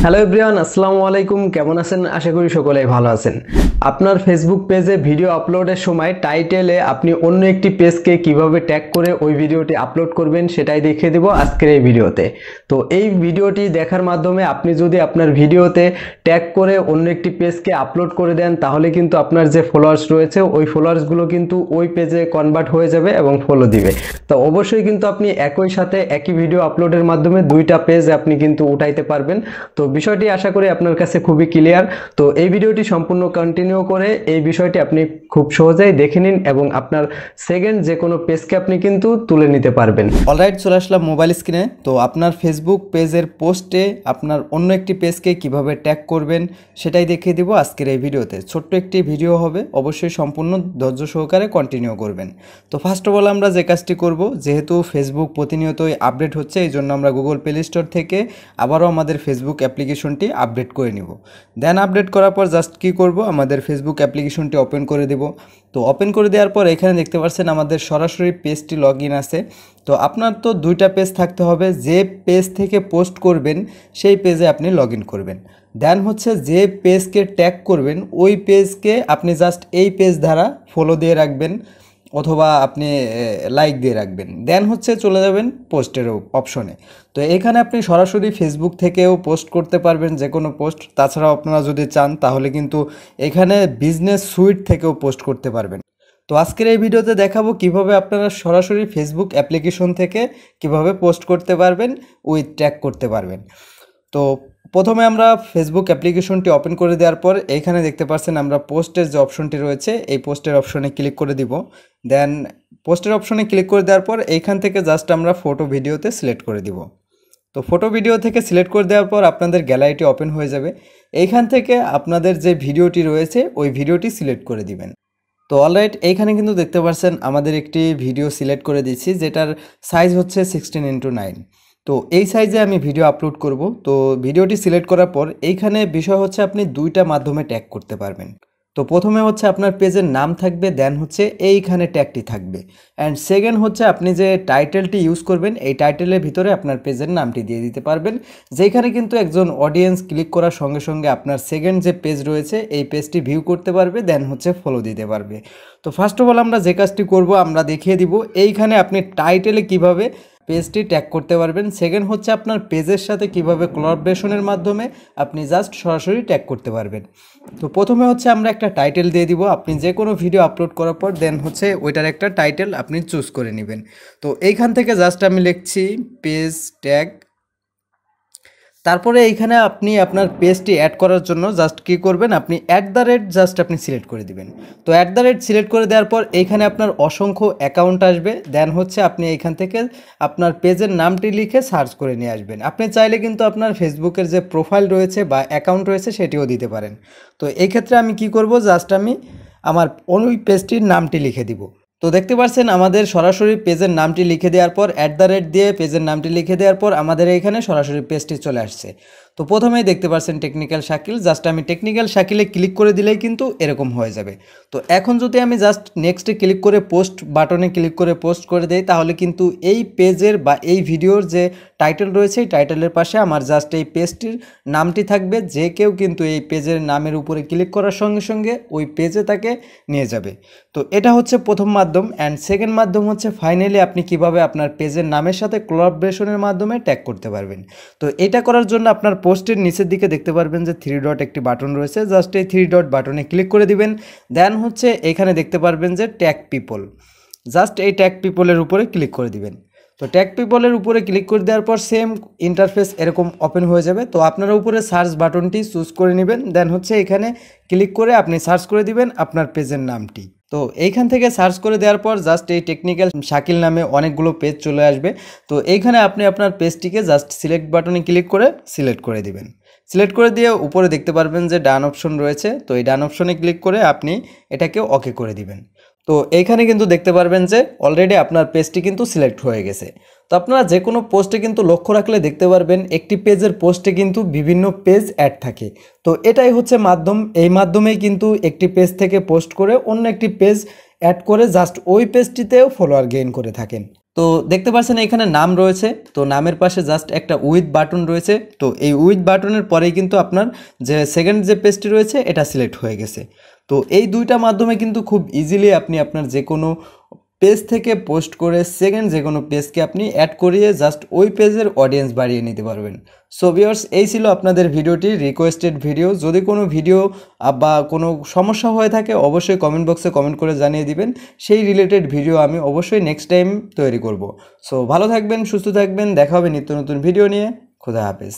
Hello everyone, আসসালামু আলাইকুম। কেমন আছেন? আশা করি সকলেই ভালো আছেন। আপনার ফেসবুক পেজে ভিডিও আপলোডের সময় টাইটেলে আপনি অন্য একটি পেজকে কিভাবে ট্যাগ করে ওই ভিডিওটি আপলোড করবেন সেটাই দেখিয়ে দেব আজকের এই ভিডিওতে। তো এই ভিডিওটি দেখার মাধ্যমে আপনি যদি আপনার ভিডিওতে ট্যাগ করে অন্য একটি পেজকে আপলোড করে দেন তাহলে কিন্তু আপনার যে ফলোয়ার্স রয়েছে ওই ফলোয়ার্সগুলো কিন্তু ওই পেজে কনভার্ট হয়ে যাবে এবং ফলো দিবে। তো অবশ্যই কিন্তু আপনি একই সাথে একই ভিডিও আপলোডের মাধ্যমে দুইটা পেজ আপনি কিন্তু উঠাইতে পারবেন। তো বিষয়টি আশা করি আপনার কাছে খুবই ক্লিয়ার। তো এই ভিডিওটি সম্পূর্ণ কন্টিনিউ করে এই বিষয়টি আপনি খুব সহজেই দেখে নিন এবং আপনার সেকেন্ড যে কোনো পেজকে আপনি কিন্তু তুলে নিতে পারবেন। অলরাইট, চলে আসলাম মোবাইল স্ক্রিনে। তো আপনার ফেসবুক পেজের পোস্টে আপনার অন্য একটি পেজকে কিভাবে ট্যাগ করবেন সেটাই দেখিয়ে দিব আজকের এই ভিডিওতে। ছোট্ট একটি ভিডিও হবে, অবশ্যই সম্পূর্ণ ধৈর্য সহকারে কন্টিনিউ করবেন। তো ফার্স্ট অফ অল আমরা যে কাজটি করব, যেহেতু ফেসবুক প্রতিনিয়তই আপডেট হচ্ছে, এই জন্য আমরা গুগল প্লে স্টোর থেকে আবারও আমাদের ফেসবুক অ্যাপ্লিকেশনটি আপডেট করে নিব। দেন আপডেট করার পর জাস্ট কী করব, আমাদের ফেসবুক অ্যাপ্লিকেশনটি ওপেন করে দেব। তো ওপেন করে দেওয়ার পর এখানে দেখতে পাচ্ছেন আমাদের সরাসরি পেজটি লগ ইন আছে। তো আপনার তো দুইটা পেজ থাকতে হবে, যে পেজ থেকে পোস্ট করবেন সেই পেজে আপনি লগ ইন করবেন। দেন হচ্ছে যে পেজকে ট্যাগ করবেন ওই পেজকে আপনি জাস্ট এই পেজ দ্বারা ফলো দিয়ে রাখবেন অথবা আপনি লাইক দিয়ে রাখবেন। দেন হচ্ছে চলে যাবেন পোস্টের অপশনে। তো এখানে আপনি সরাসরি ফেসবুক থেকেও পোস্ট করতে পারবেন যে কোনো পোস্ট। তাছাড়াও আপনারা যদি চান তাহলে কিন্তু এখানে বিজনেস সুইট থেকেও পোস্ট করতে পারবেন। তো আজকের এই ভিডিওতে দেখাবো কিভাবে আপনারা সরাসরি ফেসবুক অ্যাপ্লিকেশন থেকে কিভাবে পোস্ট করতে পারবেন, উইথ ট্যাগ করতে পারবেন। তো প্রথমে আমরা ফেসবুক অ্যাপ্লিকেশনটি ওপেন করে দেওয়ার পর এইখানে দেখতে পাচ্ছেন আমরা পোস্টের যে অপশনটি রয়েছে এই পোস্টের অপশনে ক্লিক করে দিব। দেন পোস্টের অপশনে ক্লিক করে দেওয়ার পর এইখান থেকে জাস্ট আমরা ফটো ভিডিওতে সিলেক্ট করে দিব। তো ফটো ভিডিও থেকে সিলেক্ট করে দেওয়ার পর আপনাদের গ্যালারিটি ওপেন হয়ে যাবে। এইখান থেকে আপনাদের যে ভিডিওটি রয়েছে ওই ভিডিওটি সিলেক্ট করে দিবেন। তো অলরাইট, এইখানে কিন্তু দেখতে পাচ্ছেন আমাদের একটি ভিডিও সিলেক্ট করে দিচ্ছি, যেটার সাইজ হচ্ছে 16:9। তো এই সাইজে আমি ভিডিও আপলোড করব। তো ভিডিওটি সিলেক্ট করার পর এইখানে বিষয় হচ্ছে আপনি দুইটা মাধ্যমে ট্যাগ করতে পারবেন। তো প্রথমে হচ্ছে আপনার পেজের নাম থাকবে, দেন হচ্ছে এইখানে ট্যাগটি থাকবে। অ্যান্ড সেকেন্ড হচ্ছে আপনি যে টাইটেলটি ইউজ করবেন এই টাইটেলের ভিতরে আপনার পেজের নামটি দিয়ে দিতে পারবেন, যেখানে কিন্তু একজন অডিয়েন্স ক্লিক করার সঙ্গে সঙ্গে আপনার সেকেন্ড যে পেজ রয়েছে এই পেজটি ভিউ করতে পারবে, দেন হচ্ছে ফলো দিতে পারবে। তো ফার্স্ট অফ অল আমরা যে কাজটি করব আমরা দেখিয়ে দিব এইখানে আপনি টাইটেলে কিভাবে পেজটি ট্যাগ করতে পারবেন। সেকেন্ড হচ্ছে আপনার পেজের সাথে কিভাবে কোলাবরেশনের মাধ্যমে আপনি জাস্ট সরাসরি ট্যাগ করতে পারবেন। তো প্রথমে হচ্ছে আমরা একটা টাইটেল দিয়ে দিব। আপনি যে কোনো ভিডিও আপলোড করার পর দেন হচ্ছে ওইটার একটা টাইটেল আপনি চুজ করে নেবেন। তো এইখান থেকে জাস্ট আমি লিখছি পেজ ট্যাগ। তারপরে এইখানে আপনি আপনার পেজটি অ্যাড করার জন্য জাস্ট কী করবেন, আপনি জাস্ট আপনি সিলেক্ট করে দিবেন। তো সিলেক্ট করে দেওয়ার পর এইখানে আপনার অসংখ্য অ্যাকাউন্ট আসবে। দেন হচ্ছে আপনি এইখান থেকে আপনার পেজের নামটি লিখে সার্চ করে নিয়ে আসবেন। আপনি চাইলে কিন্তু আপনার ফেসবুকের যে প্রোফাইল রয়েছে বা অ্যাকাউন্ট রয়েছে সেটিও দিতে পারেন। তো এই ক্ষেত্রে আমি কি করব, জাস্ট আমি আমার ওই পেজটির নামটি লিখে দিব। তো দেখতে পাচ্ছেন আমাদের সরাসরি পেজের নামটি লিখে দেওয়ার পর দিয়ে পেজের নামটি লিখে দেওয়ার পর আমাদের এখানে সরাসরি পেজটি চলে আসছে। তো প্রথমেই দেখতে পাচ্ছেন টেকনিক্যাল শাকিল, জাস্ট আমি টেকনিক্যাল শাকিলে ক্লিক করে দিলেই কিন্তু এরকম হয়ে যাবে। তো এখন যদি আমি জাস্ট নেক্সটে ক্লিক করে পোস্ট বাটনে ক্লিক করে পোস্ট করে দেই তাহলে কিন্তু এই পেজের বা এই ভিডিওর যে টাইটেল রয়েছে এই টাইটেলের পাশে আমার জাস্ট এই পেজটির নামটি থাকবে। যে কেউ কিন্তু এই পেজের নামের উপরে ক্লিক করার সঙ্গে সঙ্গে ওই পেজে তাকে নিয়ে যাবে। তো এটা হচ্ছে প্রথম মাধ্যম। অ্যান্ড সেকেন্ড মাধ্যম হচ্ছে ফাইনালি আপনি কিভাবে আপনার পেজের নামের সাথে কোলাবরেশনের মাধ্যমে ট্যাগ করতে পারবেন। তো এটা করার জন্য আপনার পোস্টের নিচের দিকে দেখতে পারবেন যে 3 ডট একটি বাটন রয়েছে, জাস্ট এই 3 ডট বাটনে ক্লিক করে দিবেন। দেন হচ্ছে এখানে দেখতে পারবেন যে ট্যাগ পিপল, জাস্ট এই ট্যাগ পিপলের উপরে ক্লিক করে দিবেন। তো ট্যাগ পিপলের উপরে ক্লিক করে দেওয়ার পর সেম ইন্টারফেস এরকম ওপেন হয়ে যাবে। তো আপনারা উপরে সার্চ বাটনটি চুজ করে নেবেন, দেন হচ্ছে এখানে ক্লিক করে আপনি সার্চ করে দিবেন আপনার পেজের নামটি। তো এইখান থেকে সার্চ করে দেওয়ার পর জাস্ট এই টেকনিক্যাল শাকিল নামে অনেকগুলো পেজ চলে আসবে। তো এইখানে আপনি আপনার পেজটিকে জাস্ট সিলেক্ট বাটনে ক্লিক করে সিলেক্ট করে দিবেন। সিলেক্ট করে দিয়ে উপরে দেখতে পারবেন যে ডান অপশন রয়েছে, তো এই ডান অপশনে ক্লিক করে আপনি এটাকে ওকে করে দিবেন। তো এইখানে কিন্তু দেখতে পারবেন যে অলরেডি আপনার পেজটি কিন্তু সিলেক্ট হয়ে গেছে। তো আপনারা যে কোনো পোস্টে কিন্তু লক্ষ্য রাখলে দেখতে পারবেন একটি পেজের পোস্টে কিন্তু বিভিন্ন পেজ অ্যাড থাকে। তো এটাই হচ্ছে মাধ্যম, এই মাধ্যমেই কিন্তু একটি পেজ থেকে পোস্ট করে অন্য একটি পেজ অ্যাড করে জাস্ট ওই পেজটিতেও ফলোয়ার গেইন করে থাকেন। তো দেখতে পাচ্ছেন এখানে নাম রয়েছে, তো নামের পাশে জাস্ট একটা উইথ বাটন রয়েছে। তো এই উইথ বাটনের পরেই কিন্তু আপনার যে সেকেন্ড যে পেজটি রয়েছে এটা সিলেক্ট হয়ে গেছে। তো এই দুইটা মাধ্যমে কিন্তু খুব ইজিলি আপনি আপনার যে কোনো পেজ থেকে পোস্ট করে সেকেন্ড যে কোনো পেজকে আপনি অ্যাড করিয়ে জাস্ট ওই পেজের অডিয়েন্স বাড়িয়ে নিতে পারবেন। সো ভিউয়ার্স, এই ছিল আপনাদের ভিডিওটি, রিকোয়েস্টেড ভিডিও। যদি কোনো ভিডিও বা কোনো সমস্যা হয়ে থাকে অবশ্যই কমেন্ট বক্সে কমেন্ট করে জানিয়ে দিবেন, সেই রিলেটেড ভিডিও আমি অবশ্যই নেক্সট টাইম তৈরি করব। সো ভালো থাকবেন, সুস্থ থাকবেন, দেখা হবে নিত্য নতুন ভিডিও নিয়ে। খোদা হাফেজ।